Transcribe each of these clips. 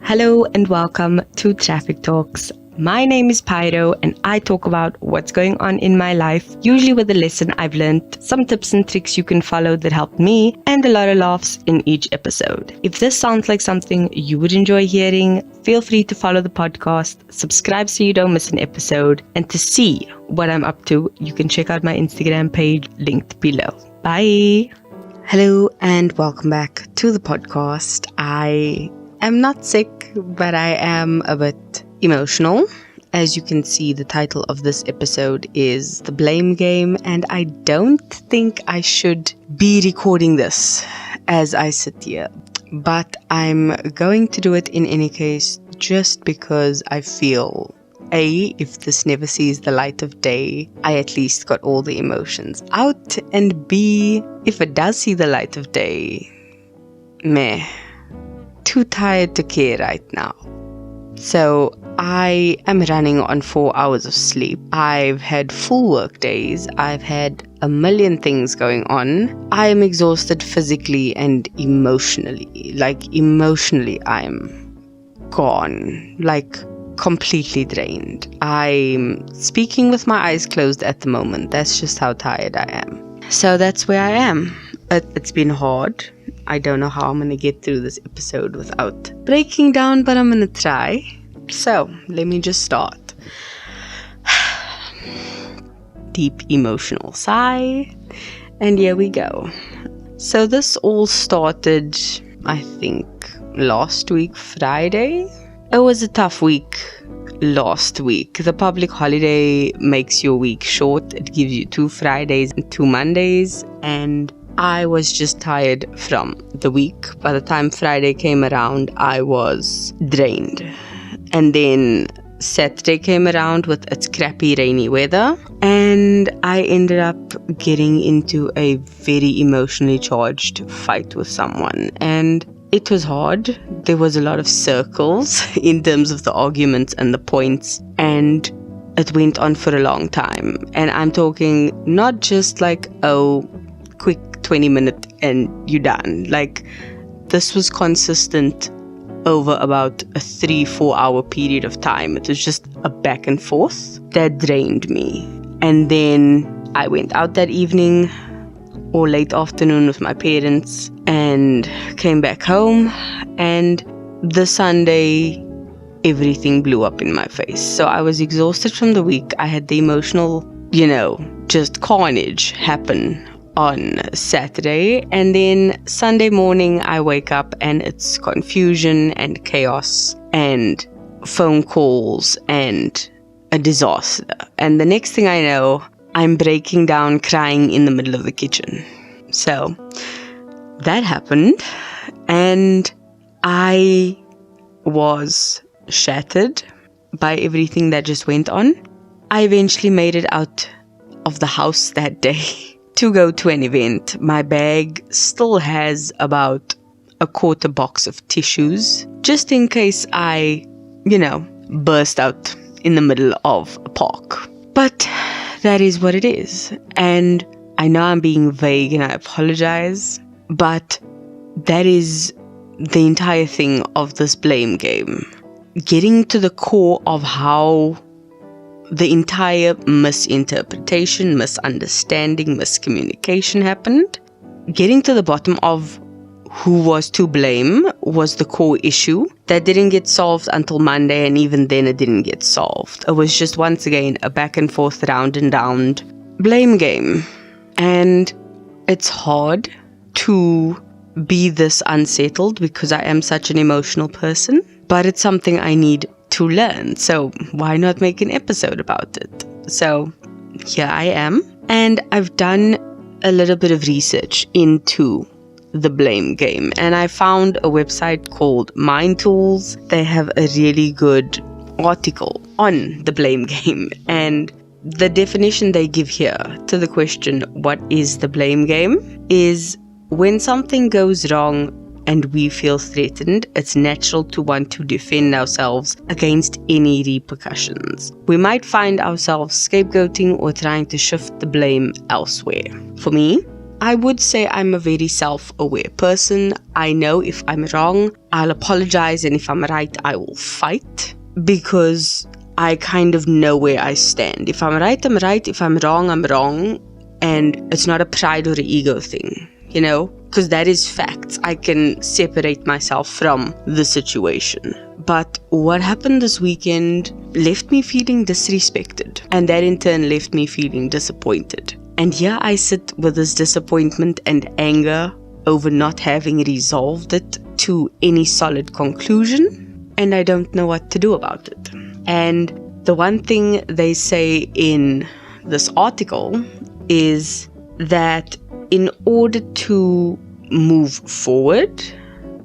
Hello and welcome to Traffic Talks. My name is Pyro and I talk about what's going on in my life, usually with a lesson I've learned, some tips and tricks you can follow that helped me, and a lot of laughs in each episode. If this sounds like something you would enjoy hearing, feel free to follow the podcast, subscribe so you don't miss an episode, and to see what I'm up to, you can check out my Instagram page linked below. Bye! Hello and welcome back to the podcast. I am not sick, but I am a bit emotional. As you can see, the title of this episode is The Blame Game, and I don't think I should be recording this as I sit here. But I'm going to do it in any case, just because I feel, A, if this never sees the light of day, I at least got all the emotions out, and B, if it does see the light of day, meh. Too tired to care right now. So I am running on 4 hours of sleep. I've had full work days. I've had a million things going on. I am exhausted physically and emotionally. Emotionally, I'm gone. Completely drained. I'm speaking with my eyes closed at the moment. That's just how tired I am. So that's where I am. It's been hard. I don't know how I'm going to get through this episode without breaking down, but I'm going to try. So, let me just start. Deep emotional sigh. And here we go. So this all started, I think, last week, Friday. It was a tough week last week. The public holiday makes your week short. It gives you 2 Fridays and 2 Mondays. And I was just tired from the week. By the time Friday came around, I was drained. And then Saturday came around with its crappy rainy weather. And I ended up getting into a very emotionally charged fight with someone. And it was hard. There was a lot of circles in terms of the arguments and the points. And it went on for a long time. And I'm talking not just quick 20-minute and you're done. This was consistent over about a 3-4 hour period of time. It was just a back and forth that drained me. And then I went out that evening or late afternoon with my parents and came back home, and the Sunday everything blew up in my face. So I was exhausted from the week. I had the emotional, just carnage happen on Saturday, and then Sunday morning I wake up and it's confusion and chaos and phone calls and a disaster. And the next thing I know, I'm breaking down crying in the middle of the kitchen. So that happened, and I was shattered by everything that just went on. I eventually made it out of the house that day to go to an event. My bag still has about a quarter box of tissues, just in case I, burst out in the middle of a park. But that is what it is. And I know I'm being vague and I apologize, but that is the entire thing of this blame game. Getting to the core of how the entire misinterpretation, misunderstanding, miscommunication happened. Getting to the bottom of who was to blame was the core issue that didn't get solved until Monday, and even then it didn't get solved. It was just once again a back and forth, round and round blame game. And it's hard to be this unsettled because I am such an emotional person, but it's something I need to learn. So why not make an episode about it? So here I am, and I've done a little bit of research into the blame game, and I found a website called Mind Tools. They have a really good article on the blame game, and the definition they give here to the question, what is the blame game, is when something goes wrong and we feel threatened, it's natural to want to defend ourselves against any repercussions. We might find ourselves scapegoating or trying to shift the blame elsewhere. For me, I would say I'm a very self-aware person. I know if I'm wrong, I'll apologize, and if I'm right, I will fight, because I kind of know where I stand. If I'm right, I'm right. If I'm wrong, I'm wrong. And it's not a pride or an ego thing, because that is facts. I can separate myself from the situation. But what happened this weekend left me feeling disrespected, and that in turn left me feeling disappointed. And here I sit with this disappointment and anger over not having resolved it to any solid conclusion, and I don't know what to do about it. And the one thing they say in this article is that in order to move forward,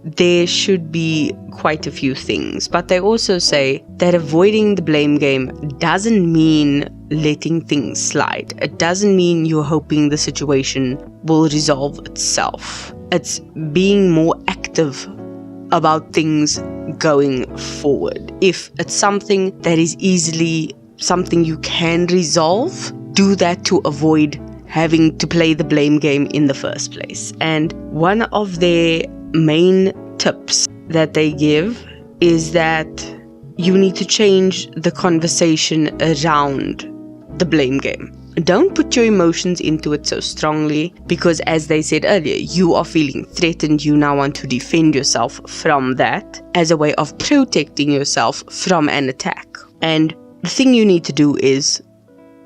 there should be quite a few things. But they also say that avoiding the blame game doesn't mean letting things slide. It doesn't mean you're hoping the situation will resolve itself. It's being more active about things going forward. If it's something that is easily something you can resolve, do that to avoid having to play the blame game in the first place. And one of their main tips that they give is that you need to change the conversation around the blame game. Don't put your emotions into it so strongly, because as they said earlier, you are feeling threatened. You now want to defend yourself from that as a way of protecting yourself from an attack. And the thing you need to do is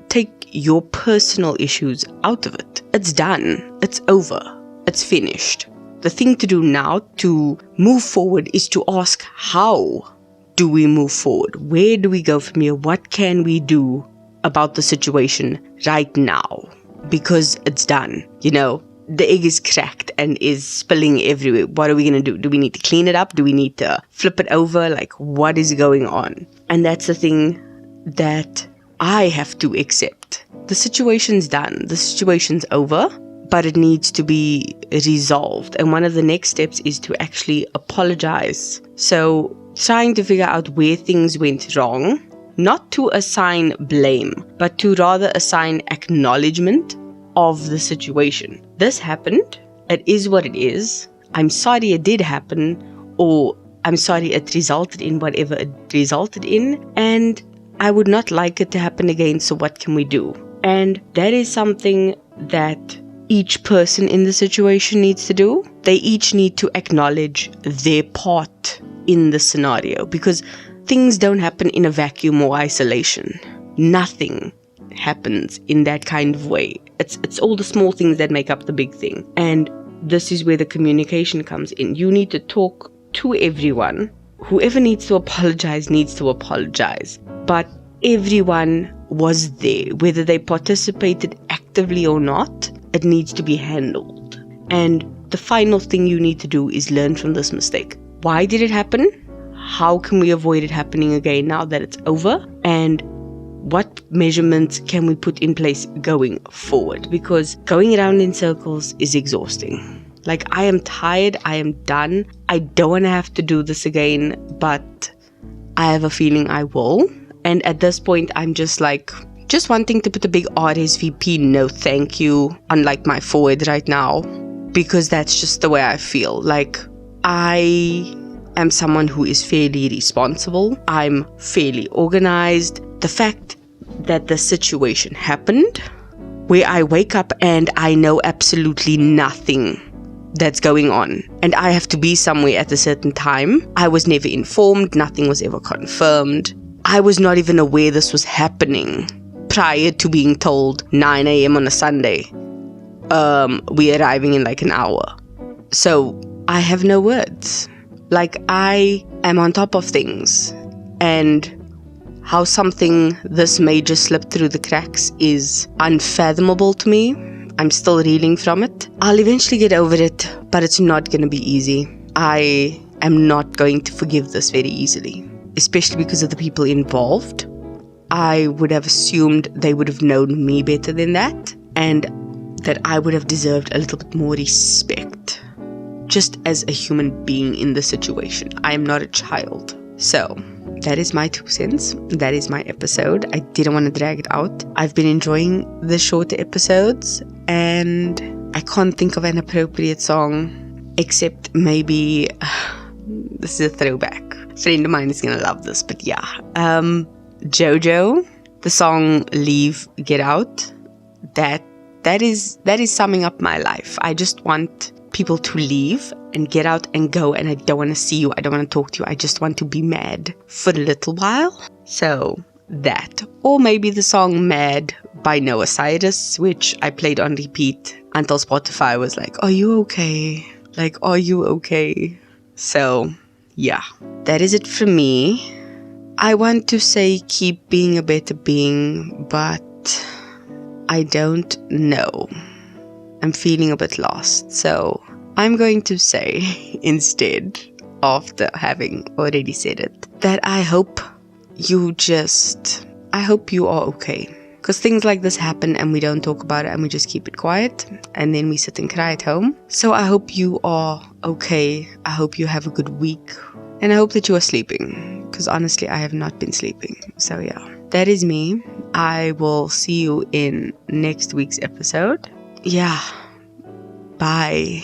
take your personal issues out of it. It's done. It's over. It's finished. The thing to do now to move forward is to ask, how do we move forward? Where do we go from here? What can we do about the situation right now? Because it's done. The egg is cracked and is spilling everywhere. What are we going to do? Do we need to clean it up? Do we need to flip it over? What is going on? And that's the thing that I have to accept. The situation's done. The situation's over, but it needs to be resolved. And one of the next steps is to actually apologize. So trying to figure out where things went wrong, not to assign blame, but to rather assign acknowledgement of the situation. This happened. It is what it is. I'm sorry it did happen, or I'm sorry it resulted in whatever it resulted in, and I would not like it to happen again, so what can we do? And that is something that each person in the situation needs to do. They each need to acknowledge their part in the scenario, because things don't happen in a vacuum or isolation. Nothing happens in that kind of way. It's all the small things that make up the big thing. And this is where the communication comes in. You need to talk to everyone. Whoever needs to apologize needs to apologize. But everyone was there, whether they participated actively or not. It needs to be handled. And the final thing you need to do is learn from this mistake. Why did it happen? How can we avoid it happening again now that it's over? And what measurements can we put in place going forward? Because going around in circles is exhausting. I am tired. I am done. I don't want to have to do this again, but I have a feeling I will. And at this point, I'm just wanting to put a big RSVP no thank you on my forehead right now, because that's just the way I feel. I am someone who is fairly responsible. I'm fairly organized. The fact that the situation happened, where I wake up and I know absolutely nothing that's going on, and I have to be somewhere at a certain time. I was never informed. Nothing was ever confirmed. I was not even aware this was happening prior to being told 9 a.m. on a Sunday. We're arriving in an hour. So I have no words. I am on top of things, and how something this major slipped through the cracks is unfathomable to me. I'm still reeling from it. I'll eventually get over it, but it's not going to be easy. I am not going to forgive this very easily, especially because of the people involved. I would have assumed they would have known me better than that, and that I would have deserved a little bit more respect, just as a human being in the situation. I am not a child. So that is my 2 cents. That is my episode. I didn't want to drag it out. I've been enjoying the shorter episodes, and I can't think of an appropriate song, except maybe, this is a throwback. A friend of mine is gonna love this, but yeah. Jojo, the song Leave, Get Out, that is summing up my life. I just want people to leave and get out and go, and I don't want to see you, I don't want to talk to you, I just want to be mad for a little while. So that, or maybe the song Mad by Noah Cyrus, which I played on repeat until Spotify was like, are you okay? Like, are you okay? So yeah, that is it for me. I want to say keep being a better being, but I don't know. I'm feeling a bit lost, so I'm going to say instead, after having already said it, that I hope you are okay. Because things like this happen and we don't talk about it and we just keep it quiet and then we sit and cry at home. So I hope you are okay. I hope you have a good week. And I hope that you are sleeping. Because honestly, I have not been sleeping. So yeah, that is me. I will see you in next week's episode. Yeah. Bye.